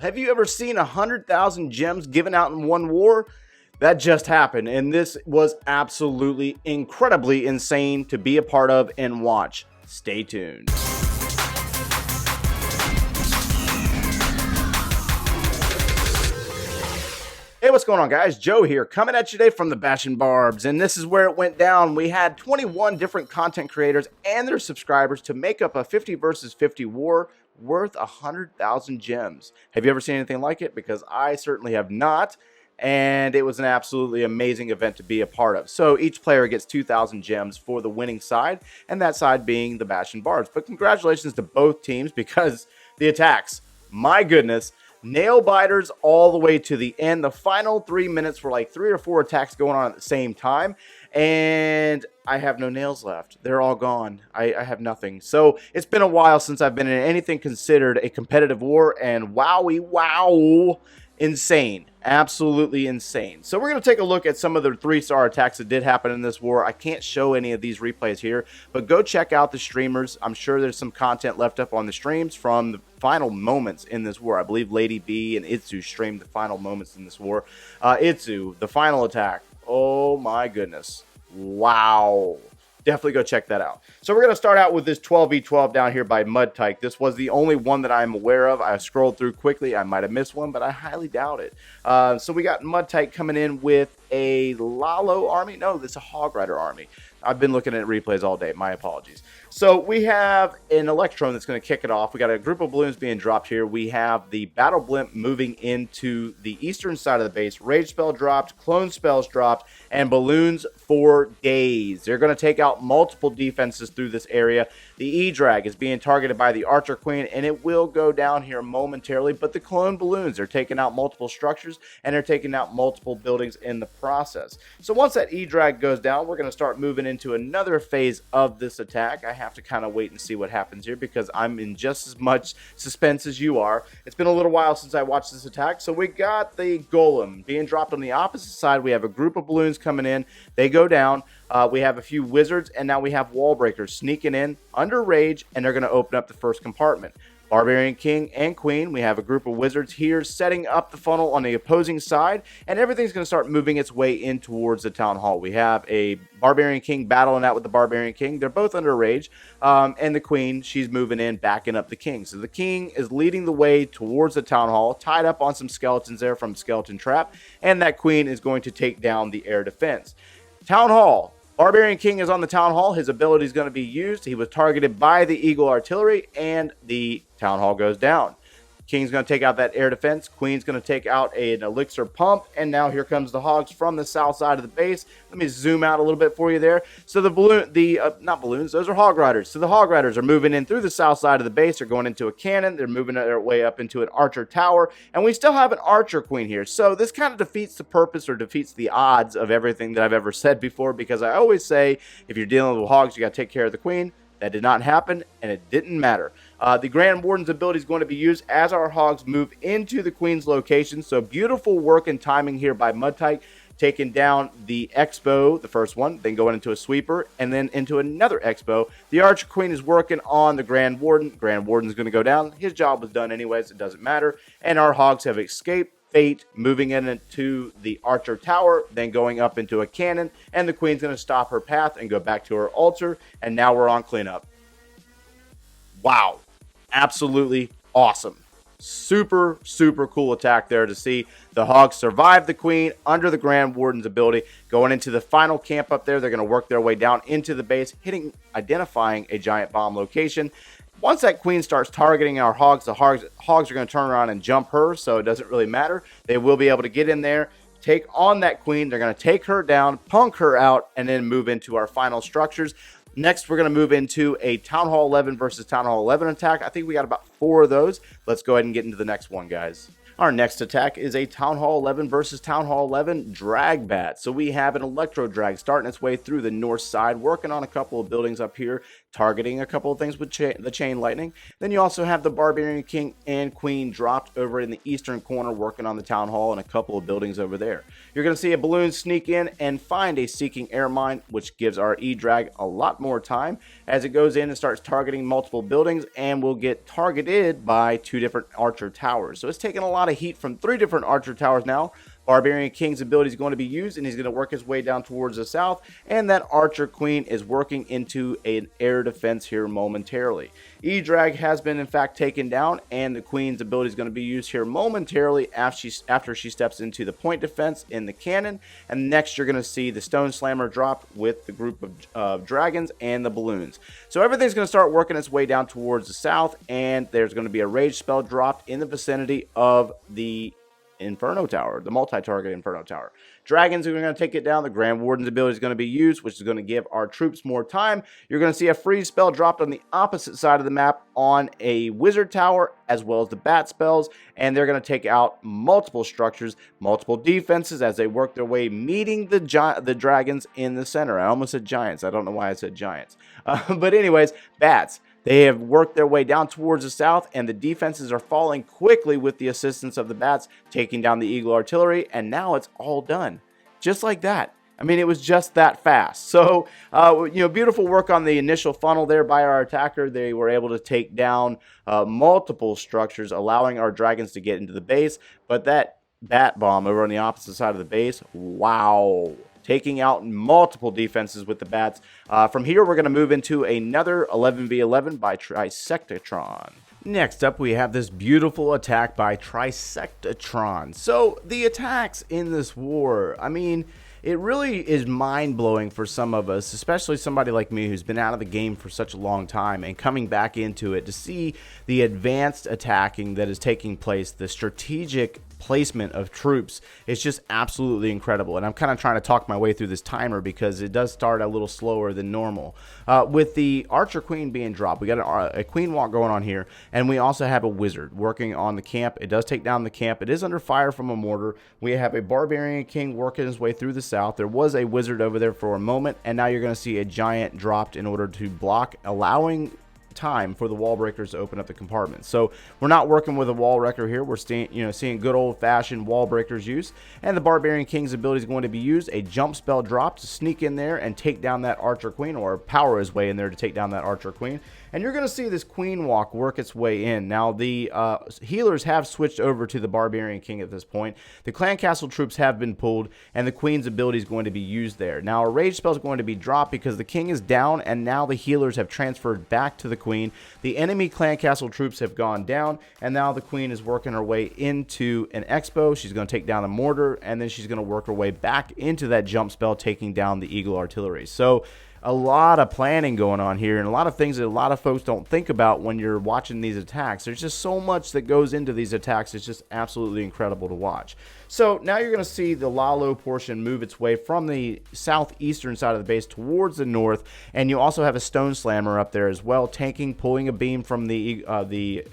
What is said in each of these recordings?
Have you ever seen 100,000 gems given out in one war? That just happened, and this was absolutely incredibly insane to be a part of and watch. Stay tuned. Hey, what's going on, guys? Joe here, coming at you today from the Bashin' Barbs, and this is where it went down. We had 21 different content creators and their subscribers to make up a 50 versus 50 war worth 100,000 gems. Have you ever seen anything like it? Because I certainly have not, and it was an absolutely amazing event to be a part of. So each player gets 2,000 gems for the winning side, and that side being the Bashin' Barbs. But congratulations to both teams, because the attacks, my goodness, nail biters all the way to the end. The final 3 minutes were like 3 or 4 attacks going on at the same time, and I have no nails left. They're all gone. I have nothing. So it's been a while since I've been in anything considered a competitive war, and wowie wow, insane. Absolutely insane. So we're going to take a look at some of the 3-star attacks that did happen in this war. I can't show any of these replays here, but go check out the streamers. I'm sure there's some content left up on the streams from the final moments in this war. I believe Lady B and Itzu streamed the final moments in this war. Itzu, the final attack. Oh my goodness. Wow. Definitely go check that out. So we're going to start out with this 12v12 down here by Mudtyke. This was the only one that I'm aware of. I scrolled through quickly. I might have missed one, but I highly doubt it. So we got Mudtyke coming in with a Lalo army. No, this is a Hog Rider army. I've been looking at replays all day. My apologies. So we have an Electron that's going to kick it off. We got a group of balloons being dropped here. We have the Battle Blimp moving into the eastern side of the base. Rage spell dropped, clone spells dropped, and balloons for days. They're going to take out multiple defenses through this area. The E-Drag is being targeted by the Archer Queen, and it will go down here momentarily. But the clone balloons are taking out multiple structures, and they're taking out multiple buildings in the process. So once that E-Drag goes down, we're going to start moving into another phase of this attack. I have to kind of wait and see what happens here, because I'm in just as much suspense as you are. It's been a little while since I watched this attack. So we got the Golem being dropped on the opposite side. We have a group of balloons coming in. They go down. We have a few wizards, and now we have wall breakers sneaking in under rage, and they're going to open up the first compartment. Barbarian King and Queen, we have a group of wizards here setting up the funnel on the opposing side, and everything's going to start moving its way in towards the town hall. We have a Barbarian King battling out with the Barbarian King. They're both under rage, and the Queen, she's moving in, backing up the King. So the King is leading the way towards the town hall, tied up on some skeletons there from Skeleton Trap, and that Queen is going to take down the air defense. Town hall. Barbarian King is on the town hall. His ability is going to be used. He was targeted by the Eagle Artillery, and the town hall goes down. King's going to take out that air defense. Queen's going to take out an elixir pump. And now here comes the hogs from the south side of the base. Let me zoom out a little bit for you there. So the not balloons, those are hog riders. So the hog riders are moving in through the south side of the base. They're going into a cannon. They're moving their way up into an archer tower. And we still have an archer queen here. So this kind of defeats the purpose, or defeats the odds of everything that I've ever said before, because I always say, if you're dealing with hogs, you got to take care of the queen. That did not happen, and it didn't matter. The Grand Warden's ability is going to be used as our hogs move into the Queen's location. So beautiful work and timing here by Mudtyke, taking down the Expo, the first one, then going into a sweeper, and then into another Expo. The Archer Queen is working on the Grand Warden. Grand Warden's going to go down. His job was done anyways. It doesn't matter. And our hogs have escaped fate, moving into the Archer Tower, then going up into a cannon, and the Queen's going to stop her path and go back to her altar, and now we're on cleanup. Wow. Absolutely awesome. Super, super cool attack there to see the hogs survive the Queen under the Grand Warden's ability. Going into the final camp up there, they're going to work their way down into the base, identifying a giant bomb location. Once that Queen starts targeting our hogs, the hogs are going to turn around and jump her, so it doesn't really matter. They will be able to get in there, take on that Queen. They're going to take her down, punk her out, and then move into our final structures. Next, we're going to move into a Town Hall 11 versus Town Hall 11 attack. I think we got about 4 of those. Let's go ahead and get into the next one, guys. Our next attack is a Town Hall 11 versus Town Hall 11 drag bat. So we have an Electro Drag starting its way through the north side, working on a couple of buildings up here, targeting a couple of things with the chain lightning. Then you also have the Barbarian King and Queen dropped over in the eastern corner working on the town hall and a couple of buildings over there. You're going to see a balloon sneak in and find a seeking air mine, which gives our E-Drag a lot more time as it goes in and starts targeting multiple buildings, and will get targeted by 2 different archer towers. So it's taking a lot of heat from 3 different archer towers now. Barbarian King's ability is going to be used, and he's going to work his way down towards the south, and that Archer Queen is working into an air defense here momentarily. E-Drag has been in fact taken down, and the Queen's ability is going to be used here momentarily after she steps into the point defense in the cannon, and next you're going to see the Stone Slammer drop with the group of dragons and the balloons. So everything's going to start working its way down towards the south, and there's going to be a rage spell dropped in the vicinity of the Inferno Tower, the multi-target Inferno Tower. Dragons are going to take it down. The Grand Warden's ability is going to be used, which is going to give our troops more time. You're going to see a freeze spell dropped on the opposite side of the map on a Wizard Tower, as well as the bat spells, and they're going to take out multiple structures, multiple defenses as they work their way, meeting the dragons in the center. I almost said giants. I don't know why I said giants. But anyways, bats. They have worked their way down towards the south, and the defenses are falling quickly with the assistance of the bats, taking down the Eagle Artillery, and now it's all done. Just like that. I mean, it was just that fast. So, beautiful work on the initial funnel there by our attacker. They were able to take down multiple structures, allowing our dragons to get into the base, but that bat bomb over on the opposite side of the base, wow. Taking out multiple defenses with the bats. From here, we're going to move into another 11v11 by SargTrain. Next up, we have this beautiful attack by SargTrain. So, the attacks in this war, I mean, it really is mind-blowing for some of us, especially somebody like me who's been out of the game for such a long time and coming back into it to see the advanced attacking that is taking place, the strategic placement of troops is just absolutely incredible. And I'm kind of trying to talk my way through this timer because it does start a little slower than normal. With the Archer Queen being dropped, we got a Queen Walk going on here, and we also have a Wizard working on the camp. It does take down the camp. It is under fire from a mortar. We have a Barbarian King working his way through the south. There was a Wizard over there for a moment, and now you're going to see a Giant dropped in order to block, allowing time for the wall breakers to open up the compartments. So we're not working with a wall wrecker here. We're seeing good old-fashioned wall breakers use, and the Barbarian King's ability is going to be used. A jump spell drop to sneak in there and take down that Archer Queen, or power his way in there to take down that Archer Queen. And you're going to see this Queen Walk work its way in. Now, the healers have switched over to the Barbarian King at this point. The Clan Castle troops have been pulled, and the Queen's ability is going to be used there. Now, a Rage spell is going to be dropped because the King is down, and now the healers have transferred back to the Queen. The enemy Clan Castle troops have gone down, and now the Queen is working her way into an Expo. She's going to take down a mortar, and then she's going to work her way back into that jump spell, taking down the Eagle Artillery. So, a lot of planning going on here, and a lot of things that a lot of folks don't think about when you're watching these attacks. There's just so much that goes into these attacks. It's just absolutely incredible to watch. So now you're going to see the Lalo portion move its way from the southeastern side of the base towards the north, and you also have a Stone Slammer up there as well, pulling a beam from the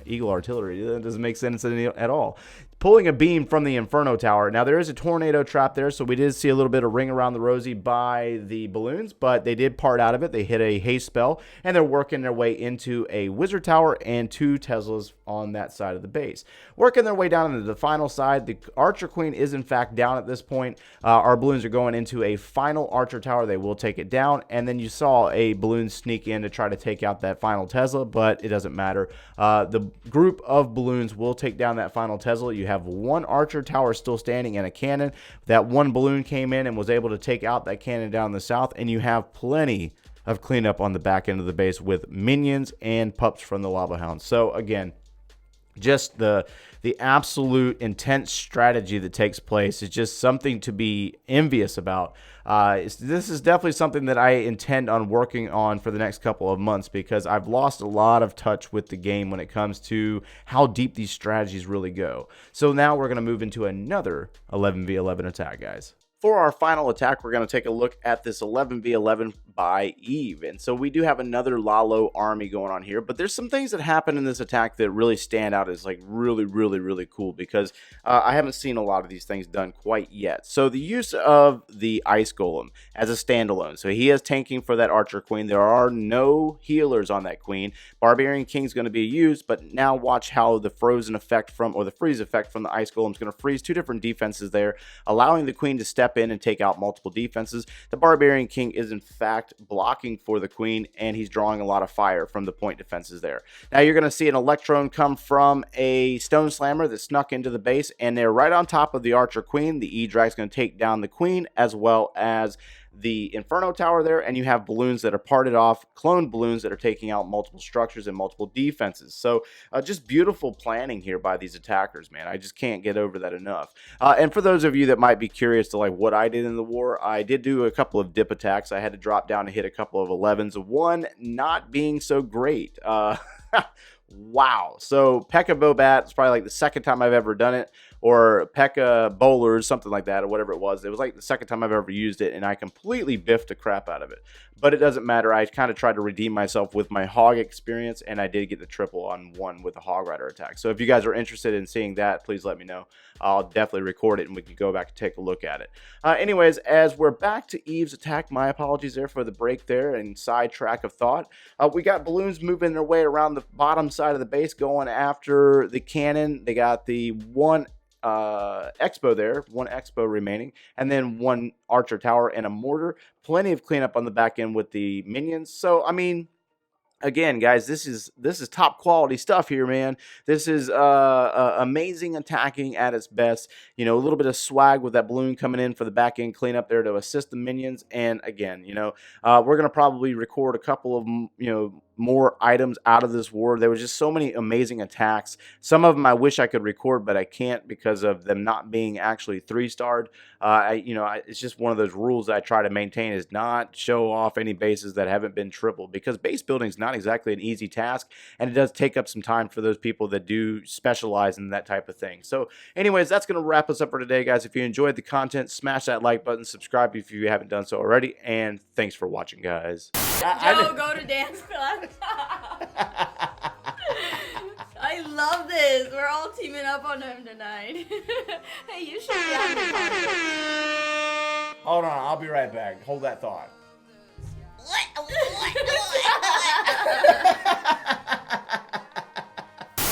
Eagle Artillery. That doesn't make sense at all. Pulling a beam from the Inferno Tower. Now, there is a tornado trap there, so we did see a little bit of ring around the rosy by the balloons, but they did part out of it. They hit a haste spell, and they're working their way into a Wizard Tower and 2 Teslas on that side of the base. Working their way down into the final side, the Archer Queen is in fact down at this point. Our balloons are going into a final Archer Tower. They will take it down, and then you saw a balloon sneak in to try to take out that final Tesla, but it doesn't matter. The group of balloons will take down that final Tesla. You have 1 Archer Tower still standing and a cannon. That 1 balloon came in and was able to take out that cannon down the south, and you have plenty of cleanup on the back end of the base with minions and pups from the Lava Hounds. So again, just the absolute intense strategy that takes place is just something to be envious about. This is definitely something that I intend on working on for the next couple of months, because I've lost a lot of touch with the game when it comes to how deep these strategies really go. So now we're going to move into another 11v11 attack, guys. for our final attack, we're going to take a look at this 11v11 by Eve. And so we do have another Lalo army going on here, but there's some things that happen in this attack that really stand out as like really cool, because I haven't seen a lot of these things done quite yet. So the use of the Ice Golem as a standalone. So he is tanking for that Archer Queen. There are no healers on that Queen. Barbarian King's going to be used, but now watch how the frozen effect from, or the freeze effect from the Ice Golem is going to freeze two different defenses there, allowing the Queen to step in and take out multiple defenses. The Barbarian King is in fact blocking for the Queen, and he's drawing a lot of fire from the point defenses there. Now you're going to see an Electron come from a Stone Slammer that snuck into the base, and they're right on top of the Archer Queen. The E-Drag's going to take down the Queen as well as the Inferno Tower there, and you have balloons that are parted off, clone balloons that are taking out multiple structures and multiple defenses. So just beautiful planning here by these attackers, man. I just can't get over that enough. And for those of you that might be curious to like what I did in the war, I did do a couple of dip attacks. I had to drop down and hit a couple of 11s, one not being so great. Wow. So P.E.K.K.A. Bobat, it's probably like the second time I've ever done it, or P.E.K.K.A. Bowlers, something like that, or whatever it was. It was like the second time I've ever used it, and I completely biffed the crap out of it. But it doesn't matter. I kind of tried to redeem myself with my Hog experience, and I did get the triple on one with a Hog Rider attack. So if you guys are interested in seeing that, please let me know. I'll definitely record it, and we can go back and take a look at it. Anyways, as we're back to Eve's attack, my apologies there for the break there and sidetrack of thought. We got balloons moving their way around the bottom side of the base going after the cannon. They got the one Expo there, one Expo remaining, and then one Archer Tower and a mortar. Plenty of cleanup on the back end with the minions. So, I mean, again, guys, this is top quality stuff here, man. This is amazing attacking at its best. You know, a little bit of swag with that balloon coming in for the back end cleanup there to assist the minions. And again, you know, we're gonna probably record a couple of more items out of this war. There was just so many amazing attacks. Some of them I wish I could record, but I can't because of them not being actually 3-starred. It's just one of those rules that I try to maintain, is not show off any bases that haven't been tripled, because base building is not exactly an easy task, and it does take up some time for those people that do specialize in that type of thing. So anyways, that's going to wrap us up for today, guys. If you enjoyed the content, smash that like button, subscribe if you haven't done so already, and thanks for watching, guys. Joe, go to dance class. I love this. We're all teaming up on him tonight. Hey, you should be on the podcast. Hold on, I'll be right back. Hold that thought.